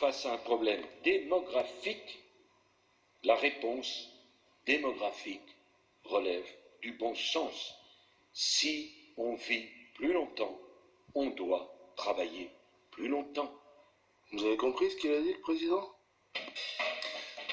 Face à un problème démographique, la réponse démographique relève du bon sens. Si on vit plus longtemps, on doit travailler plus longtemps. Vous avez compris ce qu'il a dit, le président ?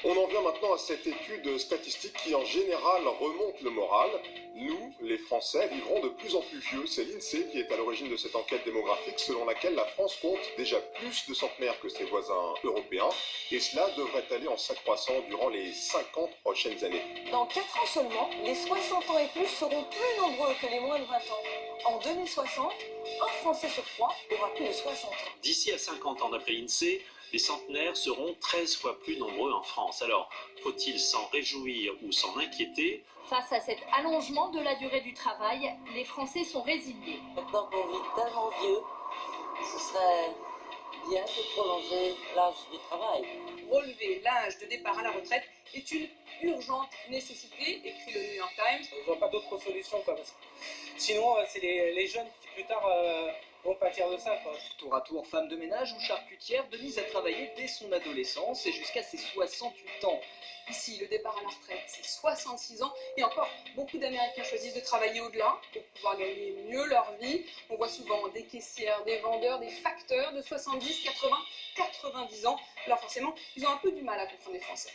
On en vient maintenant à cette étude statistique qui, en général, remonte le moral. Nous, les Français, vivrons de plus en plus vieux. C'est l'INSEE qui est à l'origine de cette enquête démographique selon laquelle la France compte déjà plus de centenaires que ses voisins européens. Et cela devrait aller en s'accroissant durant les 50 prochaines années. Dans 4 ans seulement, les 60 ans et plus seront plus nombreux que les moins de 20 ans. En 2060, un Français sur 3 aura plus de 60 ans. D'ici à 50 ans d'après l'INSEE, les centenaires seront 13 fois plus nombreux en France. Alors, faut-il s'en réjouir ou s'en inquiéter? Face à cet allongement de la durée du travail, les Français sont résignés. Maintenant qu'on vit tellement vieux, ce serait bien de prolonger l'âge du travail. Relever l'âge de départ à la retraite est une urgente nécessité, écrit le New York Times. Je ne vois pas d'autre solution, quoi. Sinon, c'est les jeunes qui plus tard vont pâtir de ça, quoi. Tour à tour, femme de ménage ou charcutière de mise à travailler dès son adolescence et jusqu'à ses 68 ans. Ici, le départ à la retraite, c'est 66 ans. Et encore, beaucoup d'Américains choisissent de travailler au-delà pour pouvoir gagner mieux leur vie. On voit souvent des caissières, des vendeurs, des facteurs de 70, 80, 90 ans. Alors forcément, ils ont un peu du mal à comprendre les Français.